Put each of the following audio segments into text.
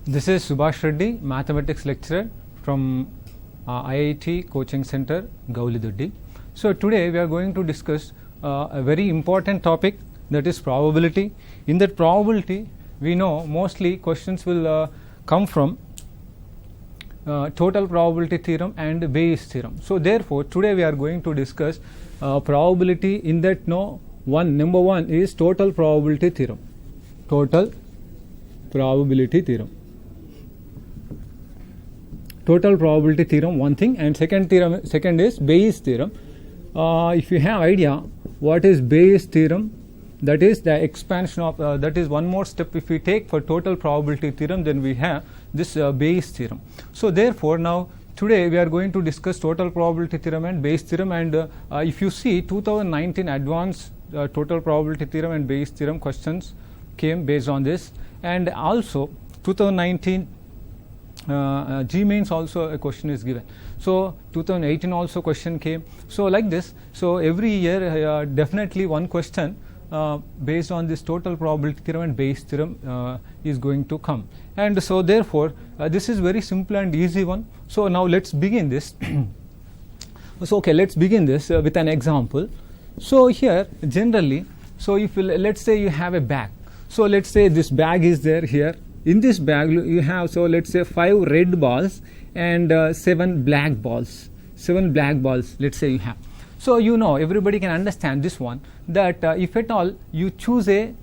This is Subhash Reddy, mathematics lecturer from IIT Coaching Center, Gowlidoddi. So today we are going to discuss a very important topic, that is probability. In that probability, we know mostly questions will come from total probability theorem and Bayes theorem. So therefore, today we are going to discuss probability. In that, number one is total probability theorem. Total probability theorem. Total probability theorem, one thing, and second is Bayes theorem. If you have idea what is Bayes theorem, that is the expansion of that is one more step. If we take for total probability theorem, then we have this Bayes theorem. So therefore, now today we are going to discuss total probability theorem and Bayes theorem. And if you see 2019 advanced total probability theorem and Bayes theorem questions came based on this, and also 2019 G-mains also a question is given. So 2018 also question came. So like this. So every year definitely one question based on this total probability theorem and Bayes theorem is going to come. And so therefore this is very simple and easy one. So now let's begin this. So okay, let's begin this with an example. So here generally, so if let's say you have a bag. So let's say this bag is there here. In this bag you have, so let's say 5 red balls and 7 black balls. 7 black balls, let's say you have. So everybody can understand this one, that if at all you choose a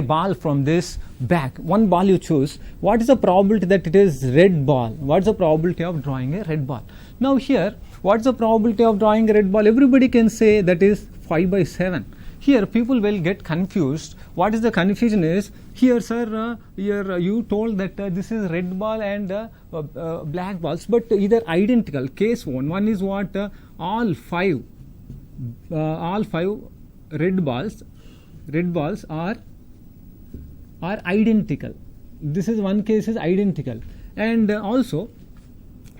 ball from this bag, one ball you choose, what is the probability that it is red ball? What is the probability of drawing a red ball? Now here, what is the probability of drawing a red ball? Everybody can say that is 5/7. Here people will get confused. What is the confusion is, here sir, here you told that this is red ball and black balls, but either identical. Case one is what, all five red balls are identical. This is one case is identical. And also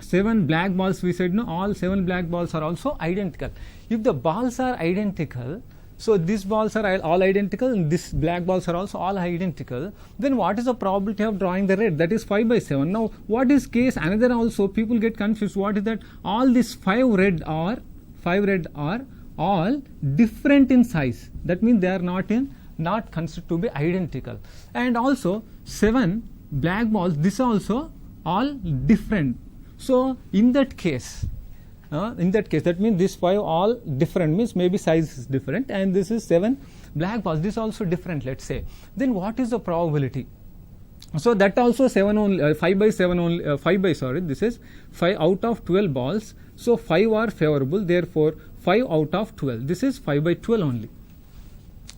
7 black balls, we said all 7 black balls are also identical. If the balls are identical, so these balls are all identical and these black balls are also all identical, then what is the probability of drawing the red? That is 5/7. Now what is case another also, people get confused. What is that? All these 5 red are all different in size. That means they are not considered to be identical. And also 7 black balls, this also all different. So in that case, that means these 5 all different, means maybe size is different, and this is 7 black balls, this also different, let's say. Then what is the probability? So that also 7 only, 5/7 only, this is 5 out of 12 balls. So 5 are favorable, therefore 5 out of 12. This is 5/12 only.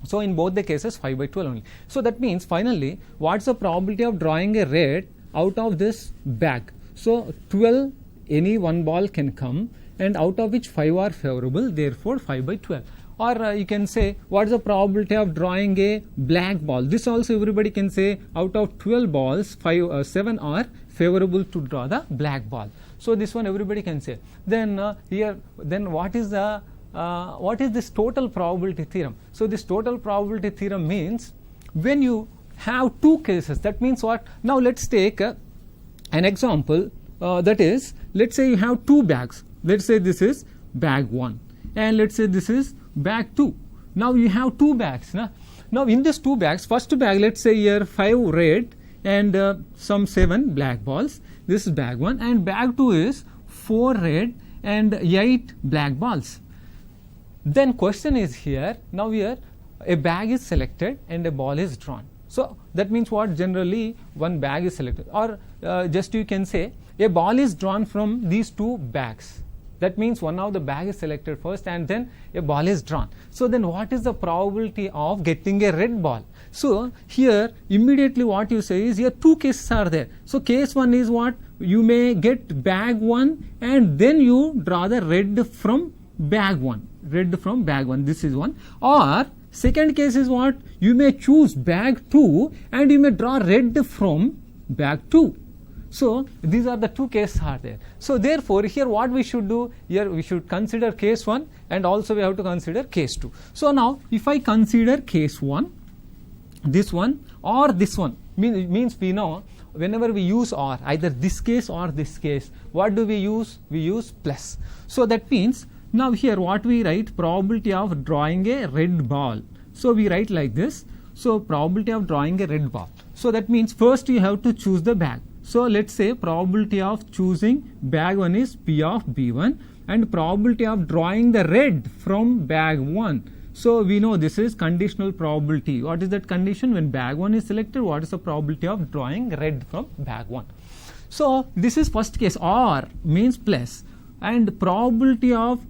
So in both the cases 5/12 only. So that means finally, what's the probability of drawing a red out of this bag? So 12, any one ball can come, and out of which 5 are favorable, therefore 5/12. Or you can say, what is the probability of drawing a black ball? This also everybody can say, out of 12 balls, 7 are favorable to draw the black ball. So this one everybody can say. Then what is this total probability theorem? So this total probability theorem means when you have 2 cases, that means what? Now let's take an example, that is, let's say you have 2 bags. Let's say this is bag 1 and let's say this is bag 2. Now you have 2 bags. Now in these 2 bags, first bag, let's say here 5 red and some 7 black balls. This is bag 1, and bag 2 is 4 red and 8 black balls. Then question is here, now here a bag is selected and a ball is drawn. So that means what? Generally one bag is selected, or just you can say a ball is drawn from these 2 bags. That means one of the bag is selected first and then a ball is drawn. So then what is the probability of getting a red ball? So here immediately what you say is, here 2 cases are there. So case 1 is what? You may get bag 1 and then you draw the red from bag 1. Red from bag 1, this is one. Or second case is what? You may choose bag 2 and you may draw red from bag 2. So these are the 2 cases are there. So therefore here what we should do, here we should consider case 1 and also we have to consider case 2. So now if I consider case 1, this one or this one, Means we know whenever we use or, either this case or this case, what do we use? We use plus. So that means now here what we write, probability of drawing a red ball. So we write like this. So probability of drawing a red ball. So that means first you have to choose the bag. So let's say probability of choosing bag 1 is P of B1 and probability of drawing the red from bag 1. So we know this is conditional probability. What is that condition? When bag 1 is selected, what is the probability of drawing red from bag 1? So this is first case. Or means plus, and probability of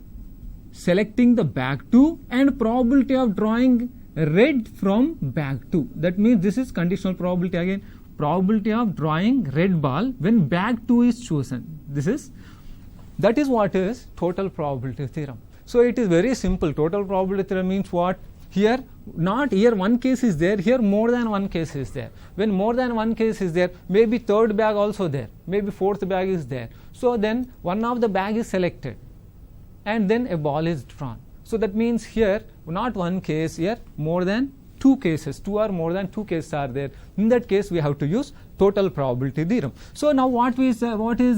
selecting the bag 2 and probability of drawing red from bag 2. That means this is conditional probability again. Probability of drawing red ball when bag 2 is chosen. That is what is total probability theorem. So it is very simple. Total probability theorem means what? Here, not here one case is there, here more than one case is there. When more than one case is there, maybe third bag also there, maybe fourth bag is there. So then one of the bag is selected and then a ball is drawn. So that means here not one case, here more than two cases, two or more than two cases are there. In that case we have to use total probability theorem. So now what is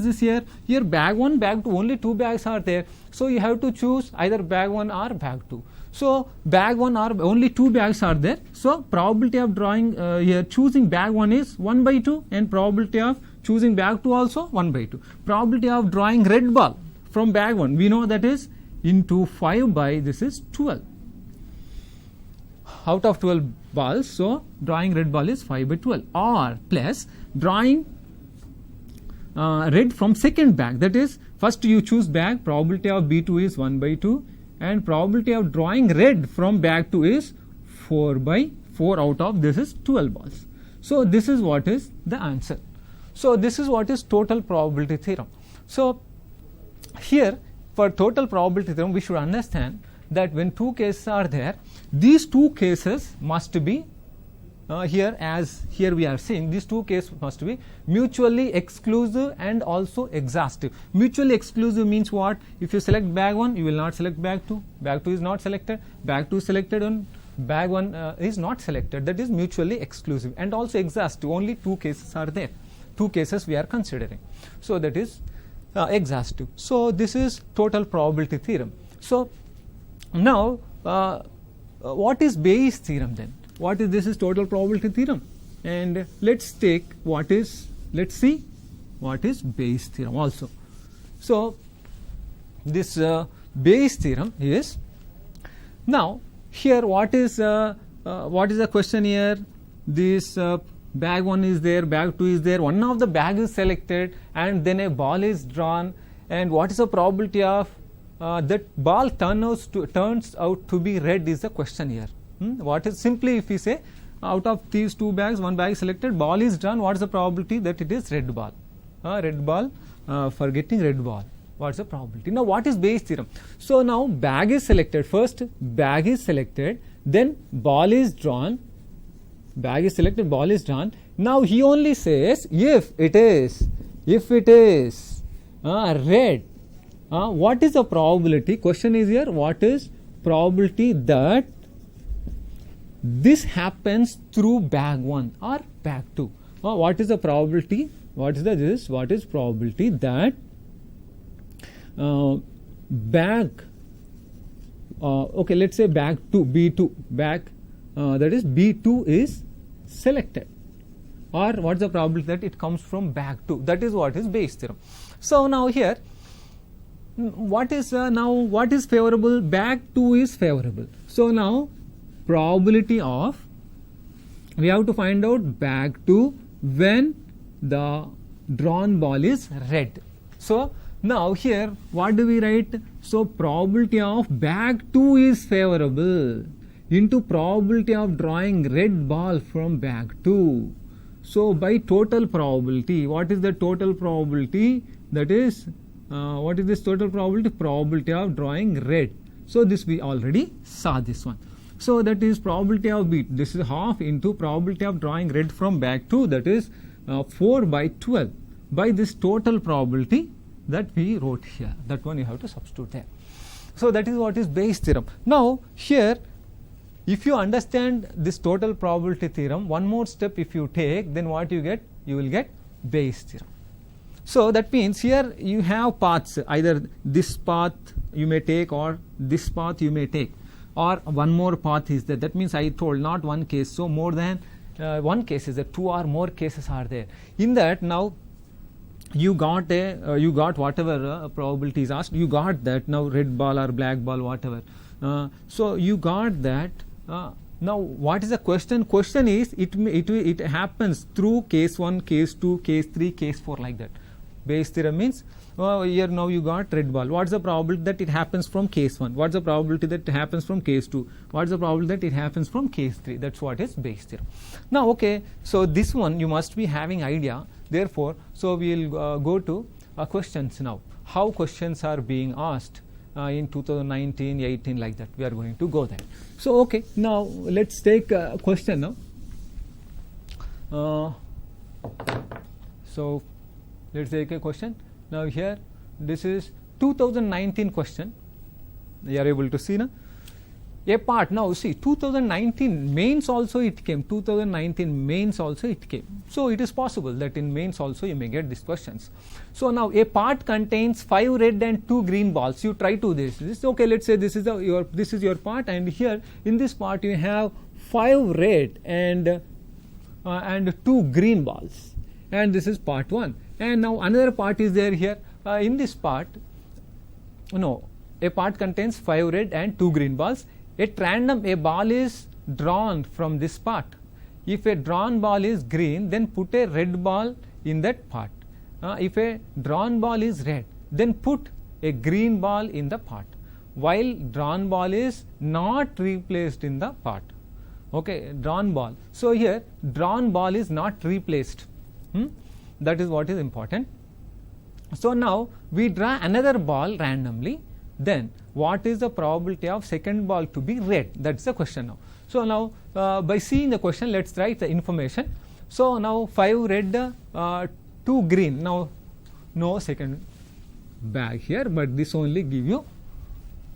this here? Here bag 1, bag 2, only two bags are there. So you have to choose either bag 1 or bag 2. So bag 1 or only two bags are there. So probability of drawing here choosing bag 1 is 1 by 2 and probability of choosing bag 2 also 1 by 2. Probability of drawing red ball from bag 1, we know that is into 5 by this is 12. Out of 12 balls, so drawing red ball is 5 by 12. Or plus drawing red from second bag, that is first you choose bag, probability of B2 is 1 by 2 and probability of drawing red from bag 2 is 4 by 4 out of this is 12 balls. So this is what is the answer. So this is what is total probability theorem. So here for total probability theorem we should understand that when two cases are there, these two cases must be here, as here we are seeing, these two cases must be mutually exclusive and also exhaustive. Mutually exclusive means what? If you select bag 1, you will not select bag 2. Bag 2 is not selected. Bag 2 is selected and bag 1 is not selected. That is mutually exclusive. And also exhaustive. Only two cases are there. Two cases we are considering. So that is exhaustive. So this is total probability theorem. So now what is Bayes theorem then? This is total probability theorem, and let's see what is Bayes theorem also. So this Bayes theorem is, now here what is the question here? This bag 1 is there, bag 2 is there, one of the bag is selected and then a ball is drawn, and what is the probability of that ball turns out to be red is the question here. What is, simply if we say out of these two bags, one bag is selected, ball is drawn, what is the probability that it is red ball? For getting red ball, what is the probability? Now what is Bayes theorem? So now bag is selected, first bag is selected, then ball is drawn, bag is selected, ball is drawn. Now he only says if it is red, what is the probability? Question is here, what is probability that this happens through bag 1 or bag 2? What is the probability? What is probability that bag okay, let's say bag 2, B2, bag that is B2 is selected, or what is the probability that it comes from bag 2? That is what is Bayes theorem. So now here what is favorable? Bag 2 is favorable. So now probability of, we have to find out bag 2 when the drawn ball is red. So now here what do we write? So probability of bag 2 is favorable into probability of drawing red ball from bag 2. So by total probability, what is the total probability? That is what is this total probability? Probability of drawing red. So this we already saw this one. So that is probability of B. This is half into probability of drawing red from bag 2, that is 4 by 12 by this total probability that we wrote here. That one you have to substitute there. So that is what is Bayes theorem. Now here if you understand this total probability theorem, one more step if you take, then what you get? You will get Bayes theorem. So that means here you have paths, either this path you may take or this path you may take, or one more path is there. That means I told not one case, so more than one case is there, two or more cases are there. In that now you got whatever probability is asked, you got that, now red ball or black ball, whatever. So you got that. Now what is the question? Question is it happens through case 1, case 2, case 3, case 4, like that. Bayes theorem means here now you got red ball. What's the probability that it happens from case 1? What's the probability that it happens from case 2? What's the probability that it happens from case 3? That's what is Bayes theorem. Now okay, so this one you must be having idea. Therefore, so we will go to questions now. How questions are being asked in 2019, 18, like that. We are going to go there. So okay, now let's take a question now. So let's take a question. Now here this is 2019 question. You are able to see now. A part, now see 2019 mains also it came, 2019 mains also it came. So it is possible that in mains also you may get these questions. So now a part contains 5 red and 2 green balls. You try to this okay, let's say this is your part, and here in this part you have 5 red and 2 green balls, and this is part 1. And now another part is there here. In this part, a part contains 5 red and 2 green balls. At random, a ball is drawn from this part. If a drawn ball is green, then put a red ball in that part. If a drawn ball is red, then put a green ball in the part, while drawn ball is not replaced in the part. Okay, drawn ball. So here drawn ball is not replaced. That is what is important. So now we draw another ball randomly. Then what is the probability of second ball to be red? That's the question now. So now by seeing the question, let's write the information. So now 5 red, 2 green. Now no second bag here, but this only give you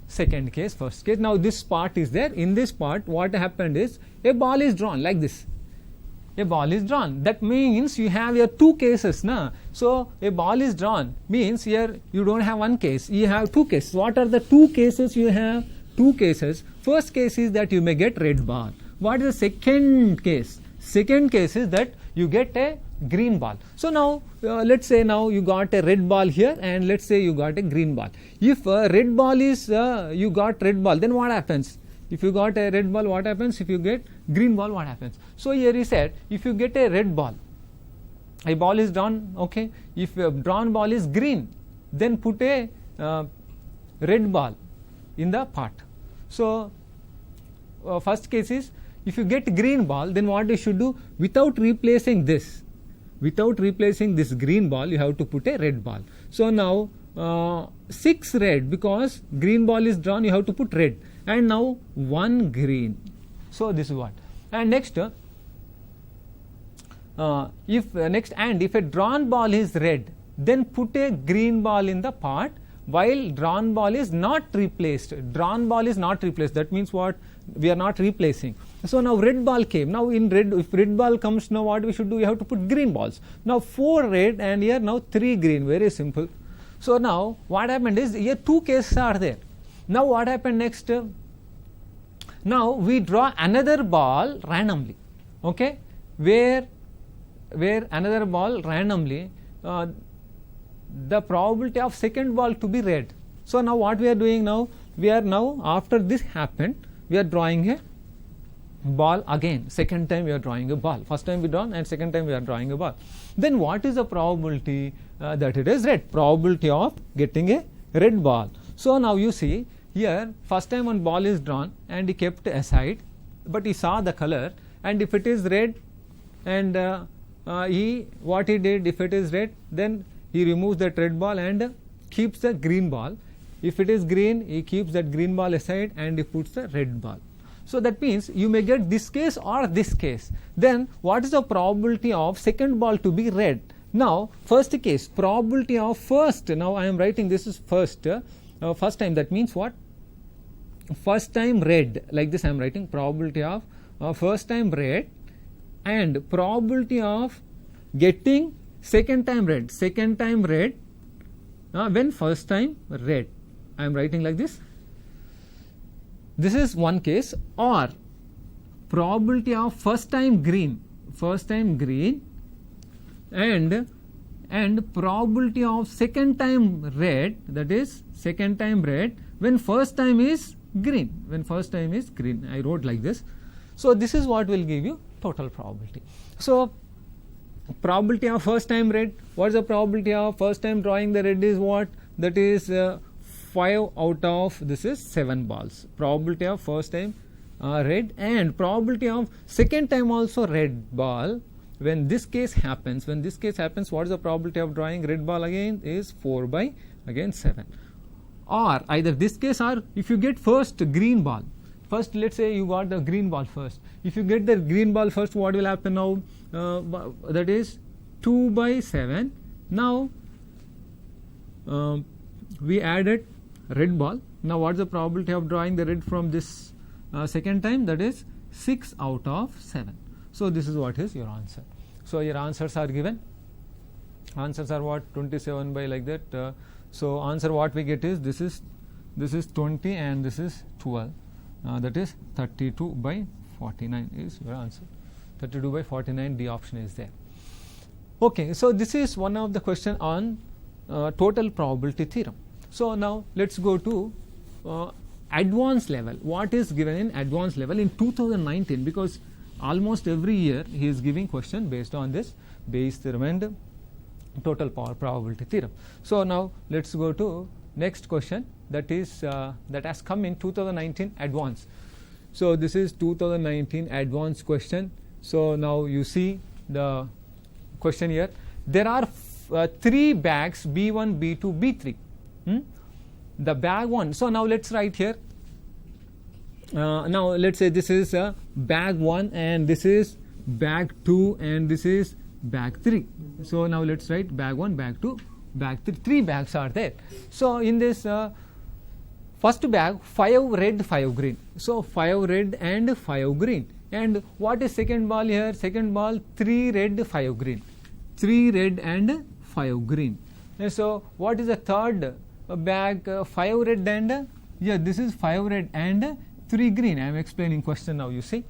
second case, first case. Now this part is there. In this part, what happened is a ball is drawn like this. A ball is drawn. That means you have your 2 cases. So a ball is drawn means here you don't have one case, you have 2 cases. What are the 2 cases? You have 2 cases. First case is that you may get red ball. What is the second case? Second case is that you get a green ball. So now let's say now you got a red ball here, and let's say you got a green ball. If red ball is you got red ball, then what happens? If you got a red ball, what happens? If you get green ball, what happens? So here he said, if you get a red ball, a ball is drawn, okay. If a drawn ball is green, then put a red ball in the part. So first case is, if you get green ball, then what you should do? Without replacing this green ball, you have to put a red ball. So now 6 red, because green ball is drawn, you have to put red. And now 1 green. So this is what. And next, if a drawn ball is red, then put a green ball in the part, while drawn ball is not replaced. Drawn ball is not replaced. That means what? We are not replacing. So now red ball came. Now in red, if red ball comes, now what we should do? We have to put green balls. Now 4 red and here now 3 green. Very simple. So now what happened is here 2 cases are there. Now what happened next? Now we draw another ball randomly, okay, where another ball randomly, the probability of second ball to be red. So now what we are doing now? We are now, after this happened, we are drawing a ball again. Second time we are drawing a ball. First time we drawn, and second time we are drawing a ball. Then what is the probability that it is red? Probability of getting a red ball. So now you see, here first time one ball is drawn and he kept aside, but he saw the color, and if it is red, and what he did, if it is red, then he removes that red ball and keeps the green ball. If it is green, he keeps that green ball aside and he puts the red ball. So that means you may get this case or this case. Then what is the probability of second ball to be red? Now first case, probability of first, now I am writing this is first time. That means what? first time red, like this I am writing, probability of first time red and probability of getting second time red when first time red, I am writing like this. This is one case. Or probability of first time green and probability of second time red, that is second time red when first time is green, I wrote like this. So this is what will give you total probability. So probability of first time red, what is the probability of first time drawing the red is what? That is 5 out of this is 7 balls. Probability of first time red and probability of second time also red ball. When this case happens, what is the probability of drawing red ball again is 4 by again 7. Or either this case, or if you get first green ball. First, let's say you got the green ball first. If you get the green ball first, what will happen now? That is 2 by 7. Now we added red ball. Now what is the probability of drawing the red from this second time? That is 6 out of 7. So this is what is your answer. So your answers are given. Answers are what? 27 by like that. So answer what we get is this is 20 and this is 12. That is 32 by 49 is your answer. 32 by 49, the option is there. Okay, so this is one of the question on total probability theorem. So now let's go to advanced level. What is given in advanced level in 2019? Because almost every year he is giving question based on this Bayes theorem and total probability theorem. So now let's go to next question, that is that has come in 2019 advanced. So this is 2019 advanced question. So now you see the question here. There are 3 bags B1, B2, B3. The bag 1. So now let's write here. Now let's say this is bag 1 and this is bag 2 and this is bag 3. So now let's write bag 1, bag 2, bag 3. 3 bags are there. So in this first bag 5 red, 5 green. So 5 red and 5 green. And what is second ball here? Second ball 3 red, 5 green. 3 red and 5 green. And so what is the third bag? 5 red and this is 5 red and 3 green. I am explaining question now, you see.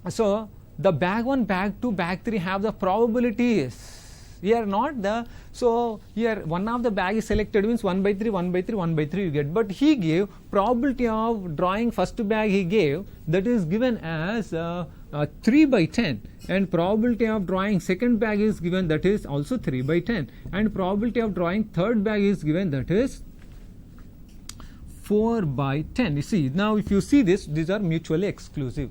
So the bag 1, bag 2, bag 3 have the probabilities. Here not the, so here one of the bag is selected means 1 by 3, 1 by 3, 1 by 3 you get. But he gave probability of drawing first bag he gave, that is given as 3 by 10. And probability of drawing second bag is given, that is also 3 by 10. And probability of drawing third bag is given, that is 4 by 10. You see, now if you see this, these are mutually exclusive.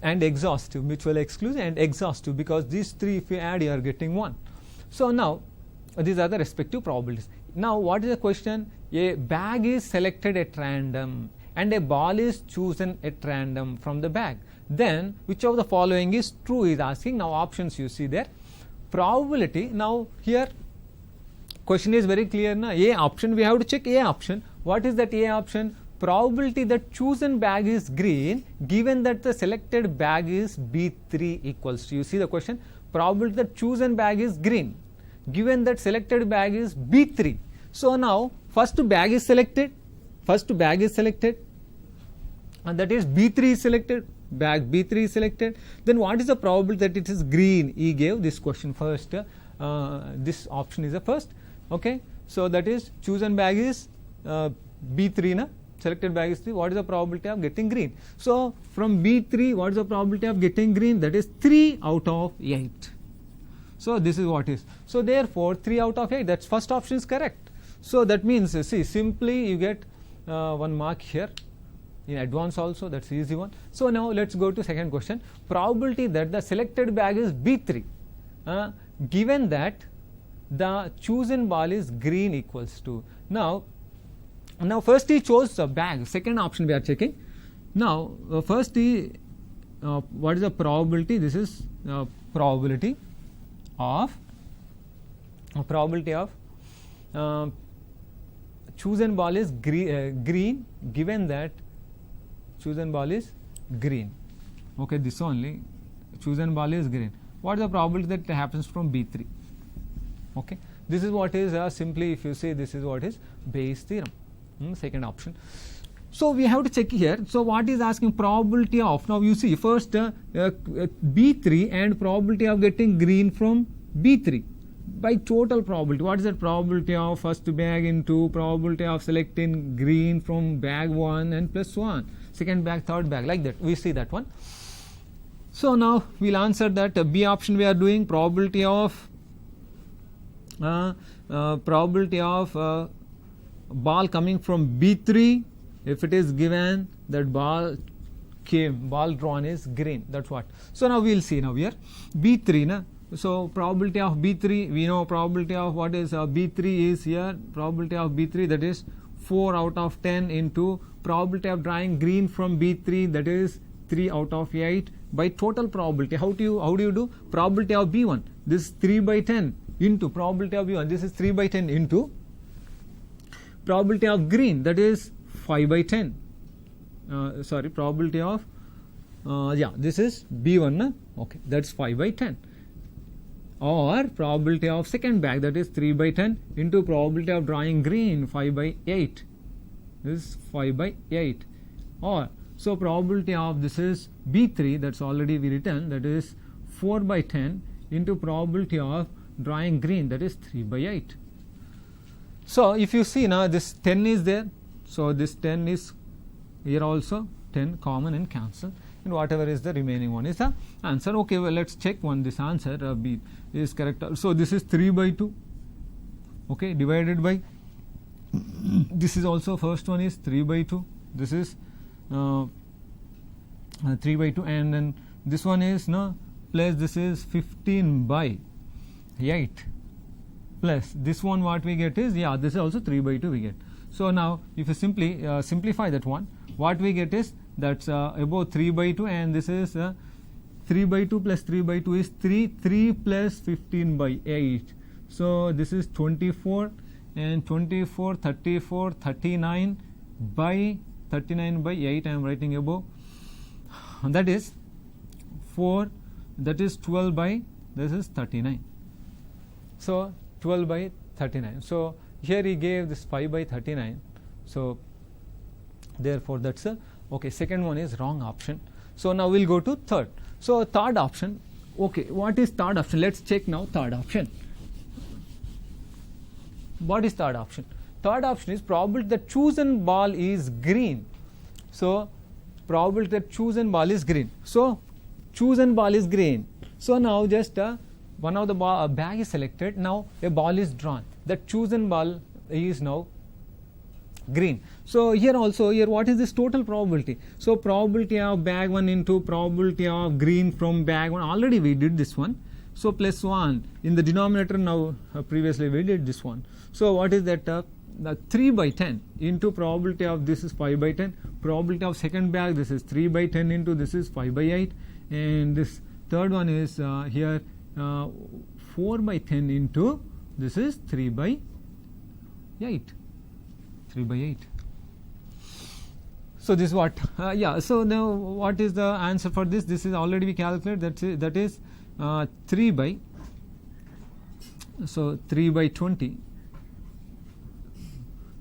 And exhaustive, mutually exclusive and exhaustive, because these 3 if you add you are getting 1. So now these are the respective probabilities. Now what is the question? A bag is selected at random and a ball is chosen at random from the bag. Then which of the following is true is asking. Now options you see there. Probability, now here question is very clear na? A option, we have to check A option. What is that A option? Probability that chosen bag is green given that the selected bag is B3 equals to, you see the question, probability that chosen bag is green given that selected bag is B3. So now first bag is selected and that is B3 is selected, bag B3 is selected. Then what is the probability that it is green? He gave this question first, this option is the first. Okay, so that is chosen bag is B3 na? Selected bag is 3. What is the probability of getting green? So from B3, what is the probability of getting green? That is 3 out of 8. So this is what is. So therefore 3 out of 8, that's first option is correct. So that means, see, simply you get 1 mark here in advance also, that's easy one. So now let's go to second question. Probability that the selected bag is B3 given that the chosen ball is green equals to. Now first he chose the bag, second option we are checking. Now first he, what is the probability? This is probability of chosen ball is green, given that chosen ball is green. Okay, this only, chosen ball is green. What is the probability that it happens from B3? Okay, this is what is simply, if you say, this is what is Bayes' theorem. Second option. So we have to check here. So what is asking? Probability of, now you see first B3 and probability of getting green from B3 by total probability. What is that? Probability of first bag into probability of selecting green from bag 1 and plus 1, second bag, third bag, like that. We see that one. So now we'll answer that. B option we are doing probability of ball coming from B3, if it is given that ball drawn is green. That's what. So now we'll see now here B3 na. So probability of B3, we know probability of what is B3 is here, probability of B3, that is 4 out of 10 into probability of drawing green from B3, that is 3 out of 8 by total probability. How do you do? Probability of B1, this is 3 by 10 into probability of B1, this is 3 by 10 into probability of green, that is 5 by 10. Probability of this is B1 na? Okay, that's 5 by 10. Or probability of second bag, that is 3 by 10 into probability of drawing green, 5 by 8. This is 5 by 8. Or so probability of this is B3, that's already we written, that is 4 by 10 into probability of drawing green, that is 3 by 8. So if you see now, this 10 is there, so this 10 is here also, 10 common and cancel, and whatever is the remaining one is the answer. Okay, well, let's check one, this answer B is correct. So this is 3 by 2, okay, divided by this is also, first one is 3 by 2, this is 3 by 2, and then this one is plus this is 15 by 8 plus this one, what we get is, this is also 3 by 2 we get. So now if you simply simplify that one, what we get is that's above 3 by 2, and this is 3 by 2 plus 3 by 2 is 3 plus 15 by 8. So this is 24, and 24, 34, 39 by 8 I am writing above, that is 4, that is 12 by, this is 39. So 12 by 39. So here he gave this 5 by 39. So therefore that's okay. Second one is wrong option. So now we'll go to third. So third option. Okay, what is third option? Let's check now third option. What is third option? Third option is probability that chosen ball is green. So probability that chosen ball is green. So chosen ball is green. So now just one of the bag is selected. Now a ball is drawn. That chosen ball is now green. So here also, here what is this total probability? So probability of bag 1 into probability of green from bag 1, already we did this one. So plus 1 in the denominator, now previously we did this one. So what is that? The 3 by 10 into probability of this is 5 by 10, probability of second bag, this is 3 by 10 into this is 5 by 8, and this third one is here 4 by 10 into this is 3 by 8. 3 by 8. So this is what so now what is the answer for this? This is already we calculated, that is 3 by 20,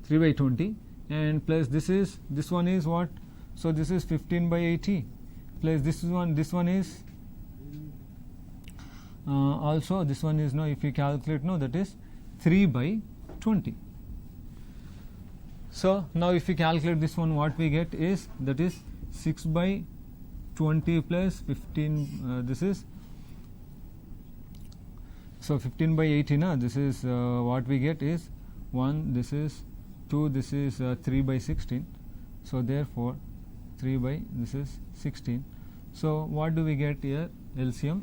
3 by 20, and plus this one is what? So this is 15 by 80 plus this one is also this one is, if you calculate, that is 3 by 20. So now if you calculate this one, what we get is, that is 6 by 20 plus 15, this is, so 15 by 80 this is what we get is 1, this is 2, this is 3 by 16. So therefore 3 by this is 16. So what do we get here? LCM.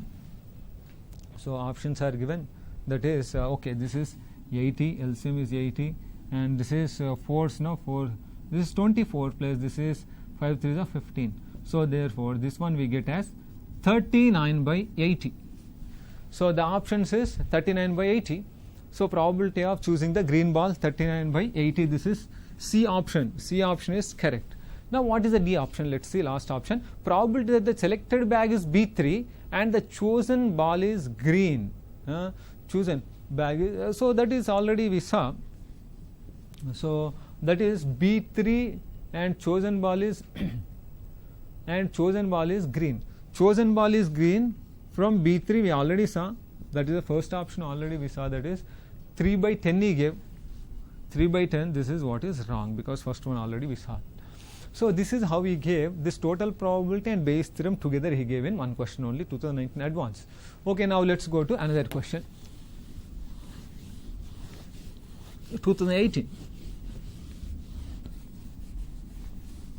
So options are given, that is okay, this is 80, LCM is 80, and this is 4, this is 24 plus this is 5 3 is 15. So therefore this one we get as 39 by 80. So the options is 39 by 80. So probability of choosing the green ball 39/80. This is C option. C option is correct. Now what is the D option? Let's see last option. Probability that the selected bag is B3 and the chosen ball is green. Chosen bag is, so that is already we saw. So that is B3 and chosen ball is and chosen ball is green. Chosen ball is green from B3 we already saw. That is the first option already we saw, that is 3/10 he gave. 3/10, this is what is wrong because first one already we saw. So this is how he gave this total probability and Bayes theorem together he gave in one question only, 2019 advance. Okay, now let's go to another question. 2018.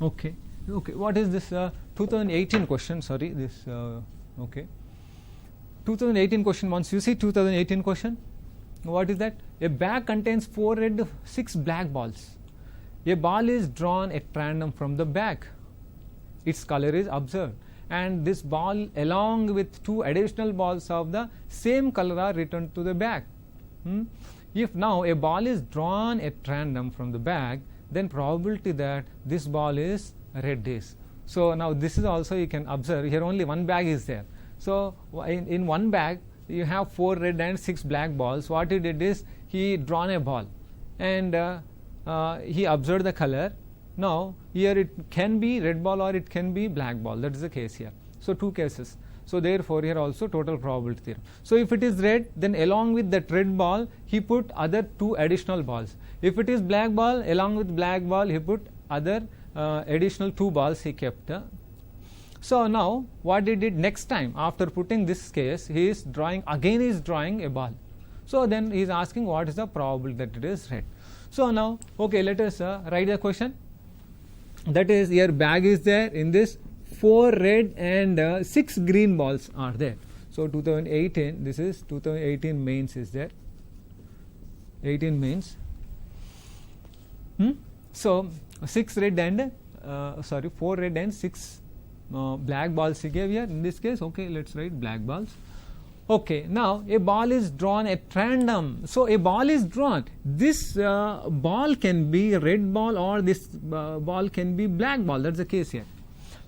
Okay, what is this 2018 question? Sorry, this okay. 2018 question, once you see 2018 question, what is that? A bag contains 4 red, 6 black balls. A ball is drawn at random from the bag. Its color is observed, and this ball along with 2 additional balls of the same color are returned to the bag. If now a ball is drawn at random from the bag, then probability that this ball is red is. So now this is also you can observe here only one bag is there. So in one bag you have 4 red and 6 black balls. What he did is he drawn a ball and he observed the color. Now here it can be red ball or it can be black ball. That is the case here. So 2 cases. So therefore here also total probability theorem. So if it is red, then along with that red ball he put other 2 additional balls. If it is black ball, along with black ball he put other additional 2 balls he kept. So now what he did next time after putting this case, he is drawing a ball. So then he is asking what is the probability that it is red. So now okay, let us write the question. That is, here bag is there, in this 4 red and 6 green balls are there. So 2018, this is 2018 mains is there. 18 mains. So 6 red and 4 red and 6 black balls he gave here. In this case, okay, let's write black balls. Okay, now a ball is drawn at random. So a ball is drawn. This ball can be a red ball or this ball can be black ball. That's the case here.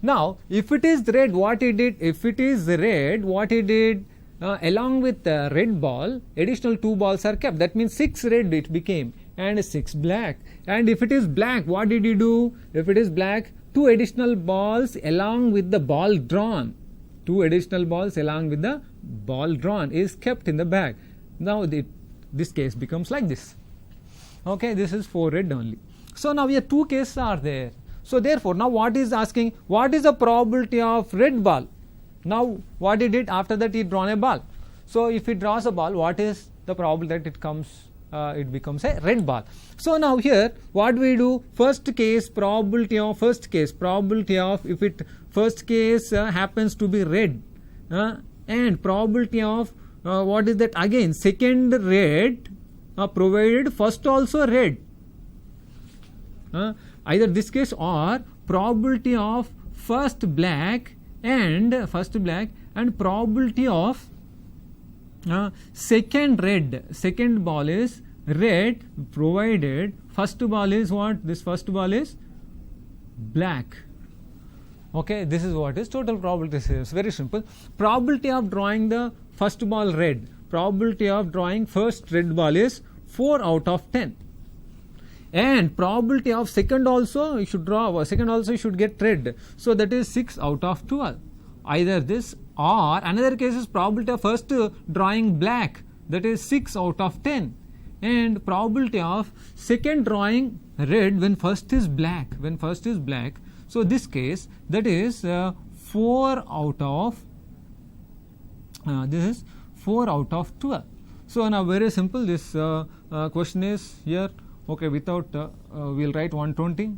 Now, if it is red, what he did? If it is red, what he did? Along with the red ball, additional 2 balls are kept. That means 6 red it became and 6 black. And if it is black, what did he do? If it is black, 2 additional balls along with the ball drawn. 2 additional balls along with the ball drawn is kept in the bag. Now this case becomes like this. Okay, this is 4 red only. So now here 2 cases are there. So therefore now what is asking, what is the probability of red ball? Now what he did after that, he drawn a ball. So if he draws a ball, what is the probability that it becomes a red ball? So now here what we do, first case probability of if it first case happens to be red and probability of what is that again, second red provided first also red, either this case or probability of first black and probability of second red. Second ball is red provided first ball is what? This first ball is black. Okay, this is what is total probability. It's very simple. Probability of drawing the first ball red, probability of drawing first red ball is 4 out of 10. And probability of second also you should draw, second also you should get red. So that is 6 out of 12. Either this or another case is probability of first drawing black, that is 6 out of 10. And probability of second drawing red when first is black. So this case, that is 4 out of this is 4 out of 12. So now very simple, this question is here. Okay, without we'll write 120.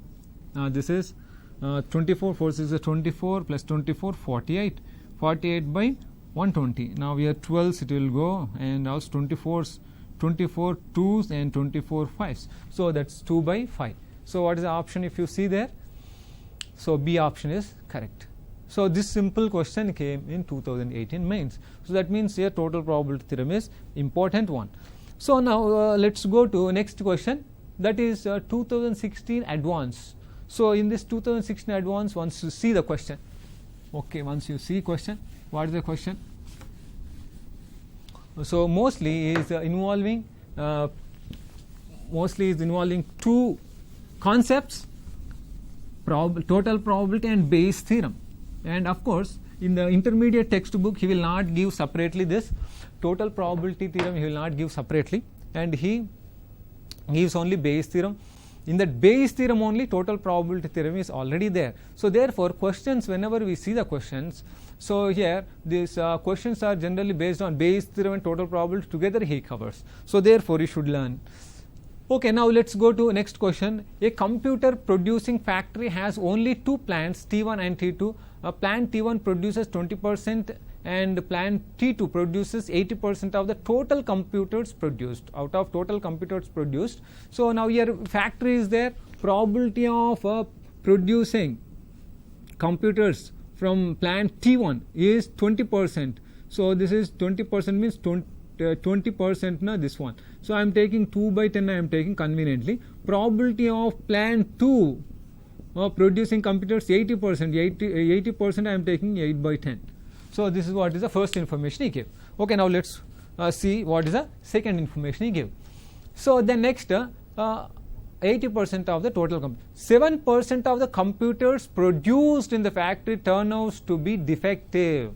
This is 24, 4 6 is 24 plus 24, 48. 48 by 120. Now we have 12s, it will go, and also 24 2s and 24 5s. So that's 2 by 5. So what is the option if you see there? So B option is correct. So this simple question came in 2018 mains. So that means here total probability theorem is important one. So now let's go to next question, that is 2016 advance. So in this 2016 advance, once you see the question, okay, once you see question, what is the question? So mostly is involving two concepts, total probability and Bayes theorem. And of course, in the intermediate textbook, he will not give separately this total probability theorem, he will not give separately, and he gives only Bayes theorem. In that Bayes theorem only, total probability theorem is already there. So therefore, questions, whenever we see the questions, so here these questions are generally based on Bayes theorem and total probability together he covers. So therefore, you should learn. Okay, now let's go to next question. A computer producing factory has only two plants, T1 and T2. Plant T1 produces 20% and plant T2 produces 80% of the total computers produced, out of total computers produced. So now here factory is there, probability of producing computers from plant T1 is 20%. So this is 20% means 20% na this one. So I am taking 2 by 10, I am taking conveniently. Probability of plant 2 producing computers 80%, I am taking 8 by 10. So this is what is the first information he gave. Okay, now let's see what is the second information he gave. So the next 80% of the total 7% of the computers produced in the factory turn out to be defective.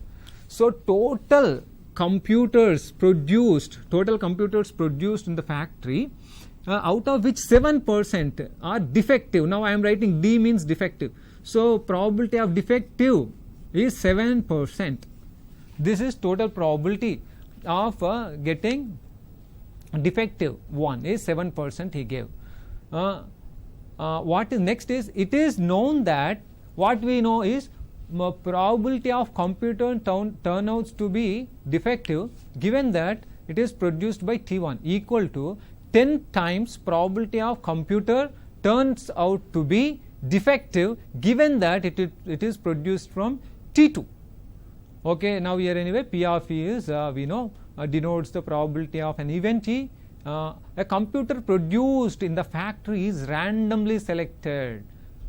So total computers produced in the factory, out of which 7% are defective. Now I am writing D means defective. So probability of defective is 7%. This is total probability of getting defective one is 7% he gave. What is next is, it is known that, what we know is probability of computer turn outs to be defective given that it is produced by T1 equal to 10 times probability of computer turns out to be defective given that it is produced from T2. Okay, now here anyway P of E is we know denotes the probability of an event E. A computer produced in the factory is randomly selected.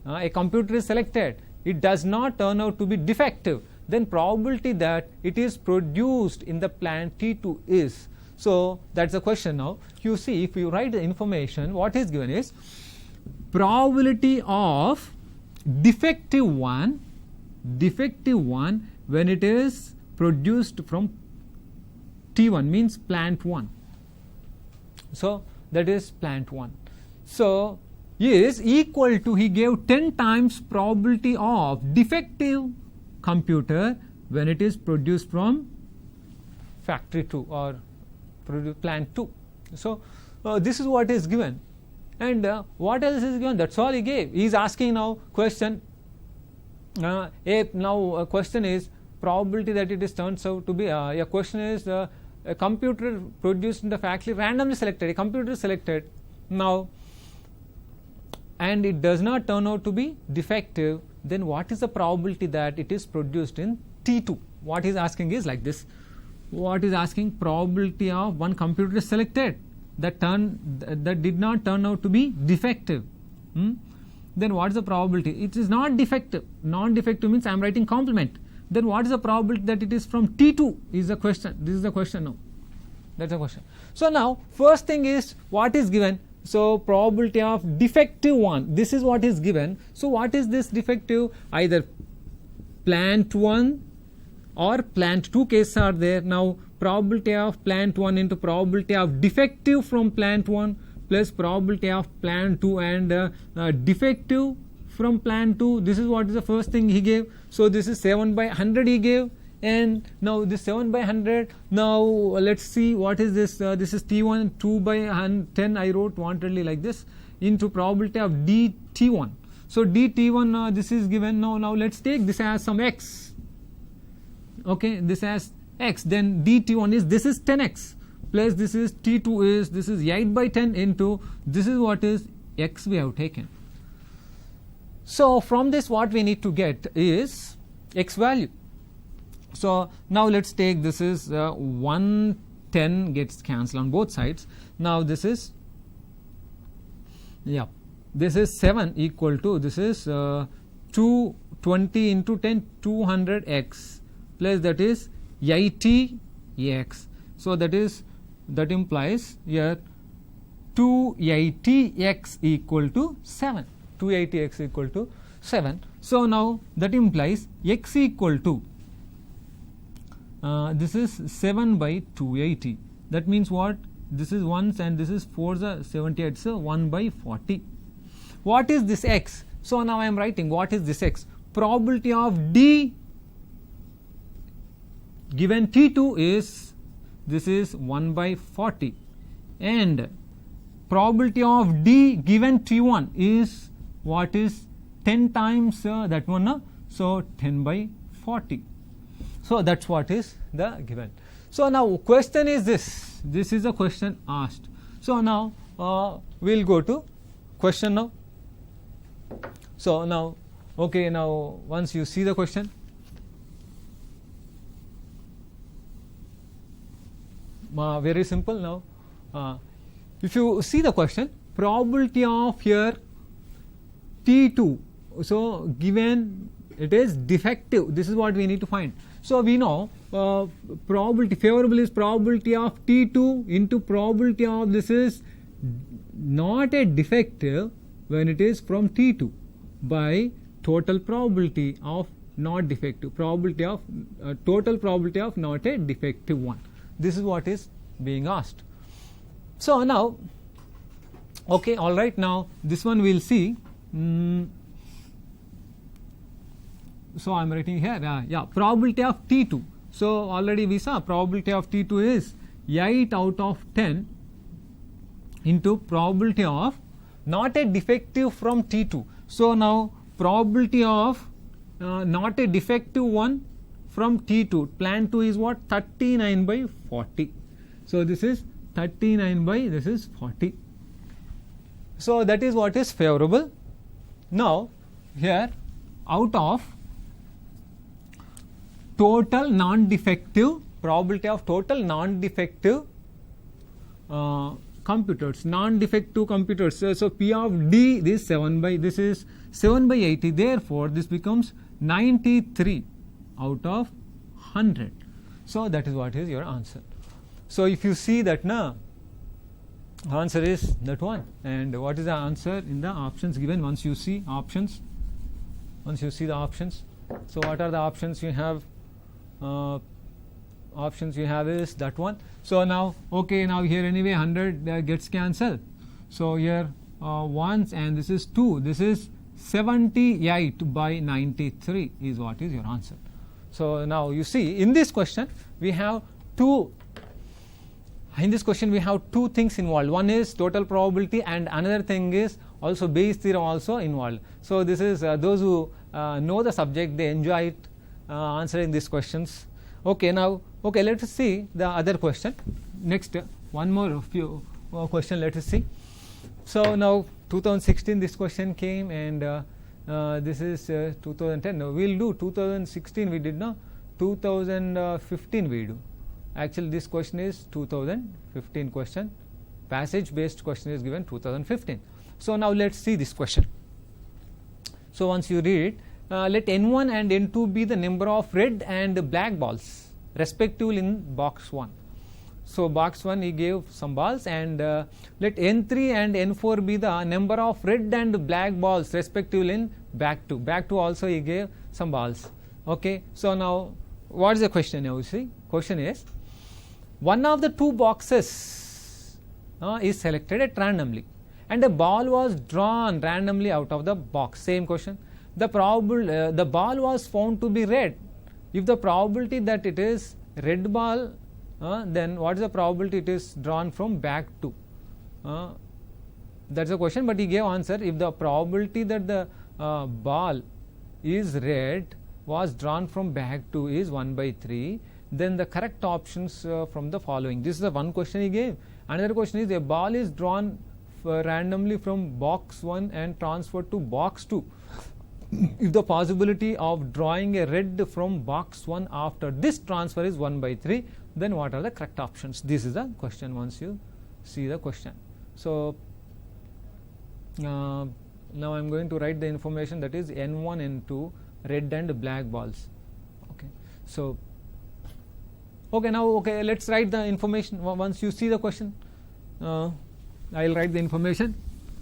A computer is selected, it does not turn out to be defective, then probability that it is produced in the plant T2 is. So that's the question now. You see, if you write the information, what is given is probability of defective one when it is produced from T1 means plant 1. So that is plant 1. So is equal to, he gave 10 times probability of defective computer when it is produced from factory 2 or plant 2. So this is what is given, and what else is given? That's all he gave. He is asking now question. Now a question is probability that it is turns out to be. A question is a computer produced in the factory randomly selected. A computer is selected now, and it does not turn out to be defective. Then what is the probability that it is produced in T2? What he is asking is like this. What is asking? Probability of one computer is selected that did not turn out to be defective. Then what is the probability? It is not defective. Non-defective means I am writing complement. Then what is the probability that it is from T2 is the question. This is the question now. That's the question. So now first thing is what is given. So probability of defective one. This is what is given. So what is this defective? Either plant 1 or plant 2 cases are there. Now probability of plant 1 into probability of defective from plant 1 plus probability of plant 2 and defective from plant 2. This is what is the first thing he gave. So this is 7 by 100 he gave, and now this 7 by 100. Now let's see what is this. This is T1, 2 by 10 I wrote wantedly like this, into probability of DT1. So DT1 this is given. Now let's take this as some x. Okay, this as x, then DT1 is, this is 10x plus this is T2 is, this is 8 by 10 into, this is what is x we have taken. So from this what we need to get is x value. So now let's take this is 1 10 gets cancelled on both sides. Now this is, yeah, this is 7 equal to, this is 220 into 10, 200x plus that is 80x. So that implies here 280x equal to 7. 280x equal to 7. So now that implies x equal to, this is 7 by 280. That means what? This is 1s and this is 4s are 78, so 1 by 40. What is this x? So now I am writing what is this x. Probability of d given T2 is, this is 1 by 40, and probability of d given T1 is, what is 10 times that one, so 10 by 40. So that's what is the given. So now question is this is a question asked. So now we'll go to question now. So now, okay, now once you see the question, very simple. Now if you see the question, probability of here T2, so given it is defective, this is what we need to find. So we know probability favorable is probability of T2 into probability of this is not a defective when it is from T2 by total probability of not defective, probability of total probability of not a defective one. This is what is being asked. So now, okay, all right, now this one we'll see. So I am writing here, yeah, probability of T2. So already we saw probability of T2 is 8 out of 10 into probability of not a defective from T2. So now probability of not a defective one from T2, plan 2 is what? 39 by 40. So this is 39 by this is 40. So that is what is favorable. Now here out of total non-defective, probability of total non-defective computers, non-defective computers. So P of D, this 7 by, this is 7 by 80. Therefore, this becomes 93 out of 100. So that is what is your answer. So if you see that now, answer is that one. And what is the answer in the options given? Once you see options, once you see the options. So what are the options you have? Options you have is that one. So now, okay, now here anyway 100 gets cancelled. So here once and this is 2. This is 78 by 93 is what is your answer. So now you see in this question we have two. In this question we have two things involved. One is total probability and another thing is also Bayes theorem also involved. So this is those who know the subject, they enjoy it answering these questions. Okay, now okay, let us see the other question. Next one more few question, let us see. So now 2016 this question came and this is 2010. Now we'll do 2016 we did, no, 2015 we do. Actually this question is 2015 question, passage based question is given 2015. So now let's see this question. So once you read, let N1 and N2 be the number of red and black balls respectively in box 1. So box 1 he gave some balls, and let N3 and N4 be the number of red and black balls respectively in back 2. Back 2 also he gave some balls. Okay, so now what is the question now? You see, question is one of the two boxes is selected at randomly and a ball was drawn randomly out of the box. Same question. The ball was found to be red. If the probability that it is red ball, then what is the probability it is drawn from back 2? That's the question, but he gave answer. If the probability that the ball is red was drawn from back 2 is 1 by 3, then the correct options from the following. This is the one question he gave. Another question is a ball is drawn randomly from box 1 and transferred to box 2. If the possibility of drawing a red from box 1 after this transfer is 1 by 3, then what are the correct options? This is the question once you see the question. So now I am going to write the information, that is N1, N2 red and black balls. Okay, so let's write the information once you see the question. I will write the information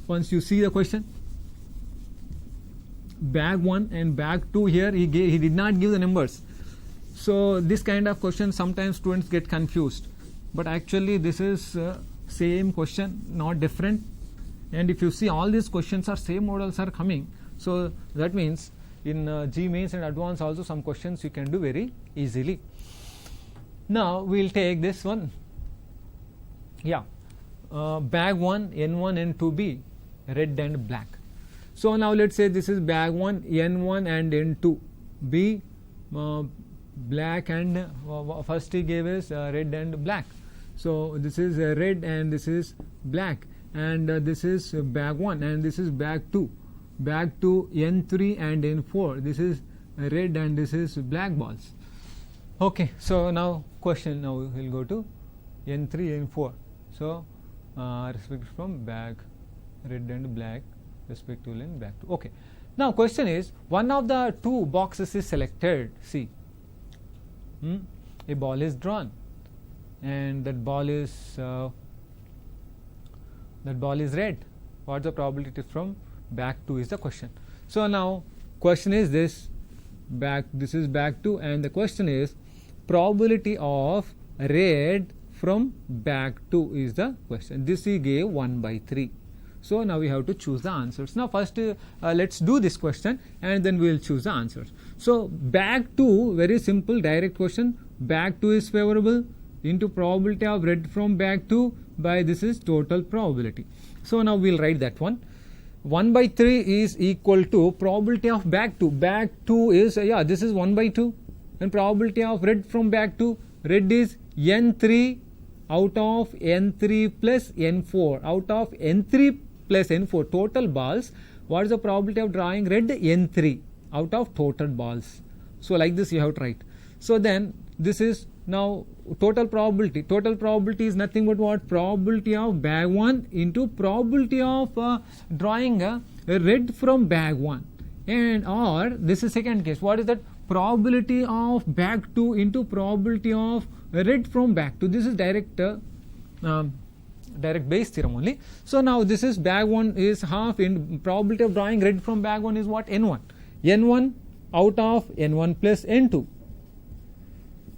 once you see the question. Bag 1 and bag 2, here he did not give the numbers. So this kind of question sometimes students get confused, but actually this is same question, not different. And if you see, all these questions are same models are coming, so that means in G mains and advanced also some questions you can do very easily. Now we will take this one. Bag 1 N1 N2B red and black. So now let's say this is bag 1 N1 and N2 B black and first he gave us red and black. So this is red and this is black, and this is bag 1 and this is bag 2. Bag 2 N3 and N4, this is red and this is black balls. Okay, so now question, now we will go to N3 N4. So respect from bag red and black respectively in bag 2. Okay, now question is, one of the two boxes is selected. See, a ball is drawn and that ball is red. What is the probability from bag 2 is the question. So now question is this is bag 2, and the question is probability of red from bag 2 is the question. This he gave 1/3. So now we have to choose the answers. Now first let's do this question and then we will choose the answers. So bag 2, very simple direct question. Bag 2 is favorable into probability of red from bag 2 by this is total probability. So now we will write that one. 1/3 is equal to probability of bag 2. Bag 2 is this is 1/2, and probability of red from bag 2, red is N3 out of N3 plus N4. Out of N3 plus N4 total balls, what is the probability of drawing red? N3 out of total balls. So like this you have to write. So then this is now total probability. Total probability is nothing but what? Probability of bag 1 into probability of drawing a red from bag 1, and or this is second case. What is that? Probability of bag 2 into probability of red from bag 2. This is direct Bayes theorem only. So now this is bag 1 is half, in probability of drawing red from bag 1 is what? N1. N1 out of N1 plus N2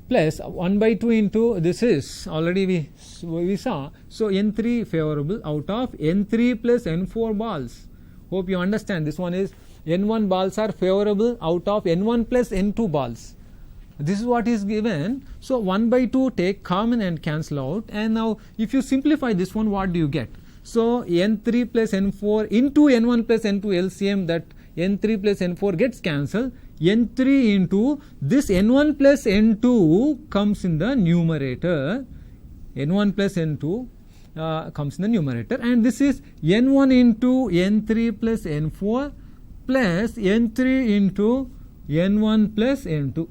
plus 1/2 into this is already we saw. So N3 favorable out of N3 plus N4 balls. Hope you understand. This one is N1 balls are favorable out of N1 plus N2 balls. This is what is given. So 1/2 take common and cancel out, and now if you simplify this one, what do you get? So N3 plus N4 into N1 plus N2 LCM, that N3 plus N4 gets cancelled. N3 into this N1 plus N2 comes in the numerator. N1 plus N2 comes in the numerator, and this is N1 into N3 plus N4 plus N3 into N1 plus N2.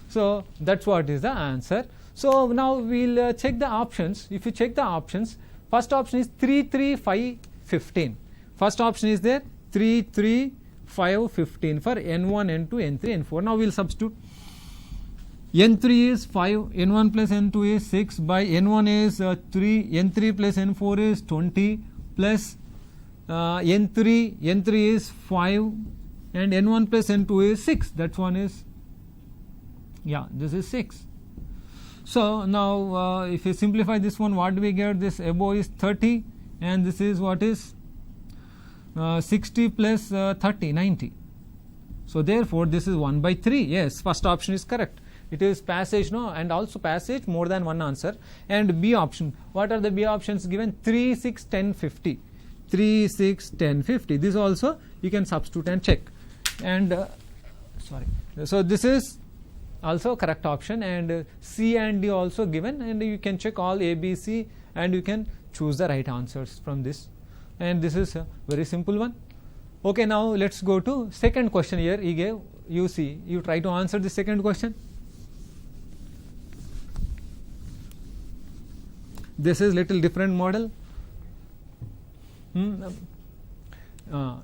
So that's what is the answer. So now we'll check the options. If you check the options, first option is 3, 3, 5, 15. First option is there 3, 3, 5, 15 for N1, N2, N3, N4. Now we'll substitute. N3 is 5, N1 plus N2 is 6, by N1 is 3, N3 plus N4 is 20 plus N3 is 5 and N1 plus N2 is 6. That one is, this is 6. So now if you simplify this one, what do we get? This above is 30 and this is what is 60 plus 30, 90. So therefore this is 1/3. Yes, first option is correct. It is passage, and also passage more than one answer. And B option, what are the B options given? 3, 6, 10, 50. 3, 6, 10, 50. This also you can substitute and check. And so this is also correct option, and C and D also given, and you can check all A, B, C and you can choose the right answers from this. And this is a very simple one. Okay, now let's go to second question. Here he gave, you try to answer the second question. This is little different model.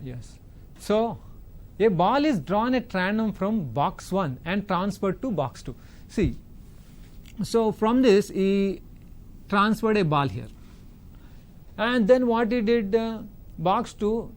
Yes. So a ball is drawn at random from box 1 and transferred to box 2. See, so from this he transferred a ball here, and then what he did, box 2,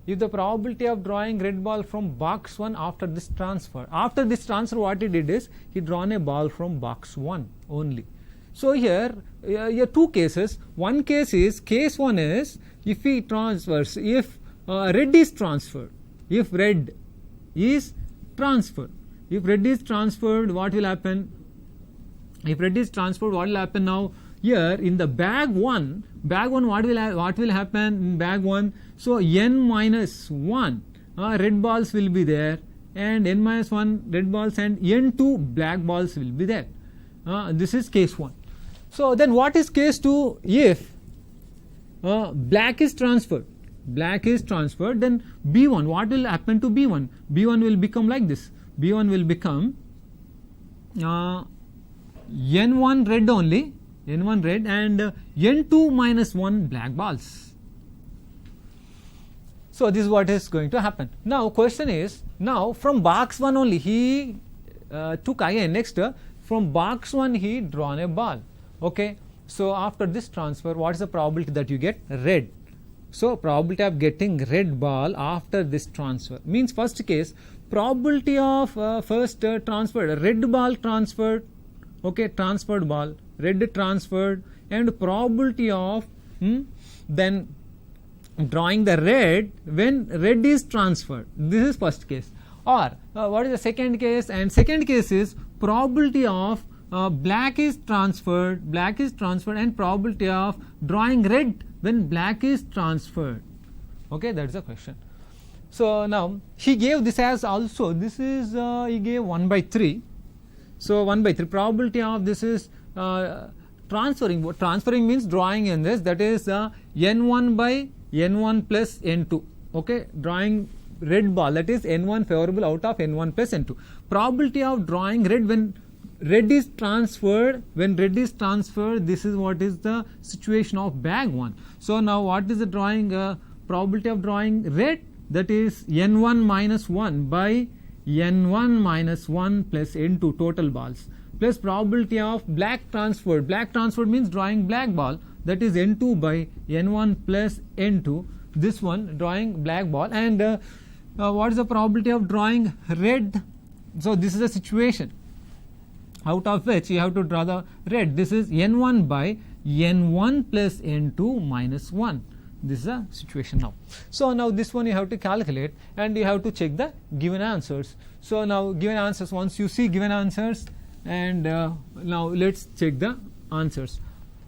if the probability of drawing red ball from box 1 after this transfer, what he did is he drawn a ball from box 1 only. So here two cases. One case is, case 1 is if he transfers, if red is transferred, what will happen? If red is transferred, what will happen now? Here in the bag 1, what will happen in bag 1? So n minus 1 red balls will be there, and n minus 1 red balls, and n2 black balls will be there. This is case 1. So then what is case 2? If black is transferred, then B1, what will happen to B1? B1 will become like this. B1 will become N1 red only, N1 red, and N2 minus 1 black balls. So this is what is going to happen. Now question is, now from box 1 only he took again, next from box 1 he drawn a ball. Okay, so after this transfer, what is the probability that you get red? So probability of getting red ball after this transfer means, first case, probability of first transferred, red ball transferred, okay, transferred ball, red transferred, and probability of then drawing the red when red is transferred. This is first case. Or what is the second case? And second case is probability of black is transferred, and probability of drawing red when black is transferred. Okay, that is the question. So now he gave this as also, this is he gave 1 by 3. So 1 by 3 probability of this is transferring. Transferring means drawing in this, that is n1 by n1 plus n2. Okay, drawing red ball, that is n1 favorable out of n1 plus n2. Probability of drawing red when red is transferred, this is what is the situation of bag 1. So now what is the drawing probability of drawing red? That is n1 minus 1 by n1 minus 1 plus n2 total balls, plus probability of black transferred. Black transferred means drawing black ball, that is n2 by n1 plus n2, this one drawing black ball. And what is the probability of drawing red? So this is a situation out of which you have to draw the red. This is n1 by n1 plus n2 minus 1. This is a situation now. So now this one you have to calculate, and you have to check the given answers. So now given answers, once you see given answers, and now let's check the answers.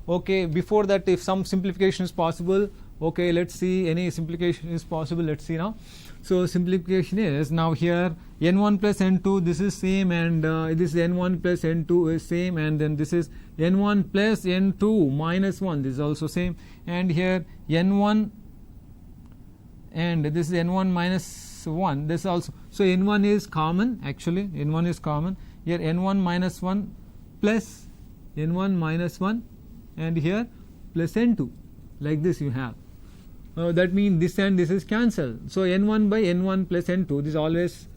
Okay, before that, if some simplification is possible, okay, let's see any simplification is possible. Let's see now. So simplification is, now here n1 plus n2, this is same, and this n1 plus n2 is same, and then this is n1 plus n2 minus 1, this is also same, and here n1, and this is n1 minus 1, this also. So n1 is common, actually n1 is common here, n1 minus 1 plus n1 minus 1, and here plus n2, like this you have. That means this and this is cancelled. So n1 by n1 plus n2, this is always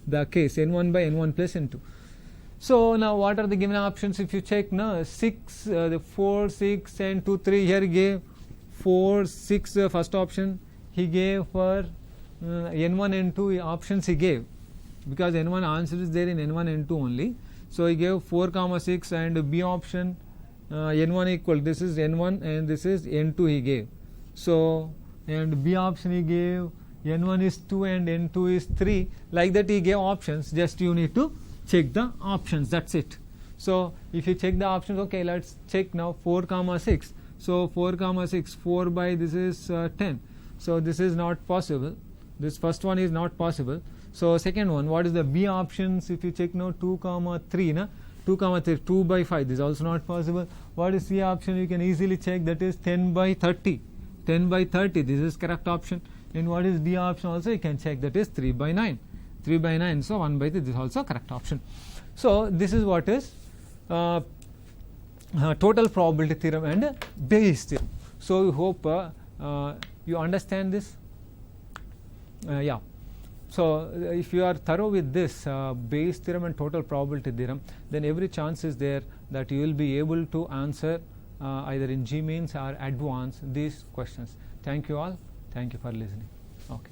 the case, n1 by n1 plus n2. So now what are the given options? If you check now, 6, the 4, 6 and 2, 3, here he gave 4, 6 first option, he gave for n1, n2 options he gave, because n1 answer is there in n1, n2 only. So he gave 4, 6, and B option n1 equal, this is n1 and this is n2 he gave. So and B option he gave n1 is 2 and n2 is 3, like that he gave options, just you need to check the options, that's it. So if you check the options, okay, let's check now 4, 6. So 4, 6, 4 by this is 10. So this is not possible, this first one is not possible. So second one, what is the B options? If you check now 2, 3, 2, 3, 2 by 5, this is also not possible. What is C option? You can easily check, that is 10 by 30. 10 by 30, this is correct option. And what is D option also? You can check, that is 3 by 9. 3 by 9, so 1 by 3, this is also correct option. So this is what is total probability theorem and Bayes theorem. So we hope you understand this. Yeah. So if you are thorough with this Bayes theorem and total probability theorem, then every chance is there that you will be able to answer either in G-means or advance these questions. Thank you all. Thank you for listening. Okay.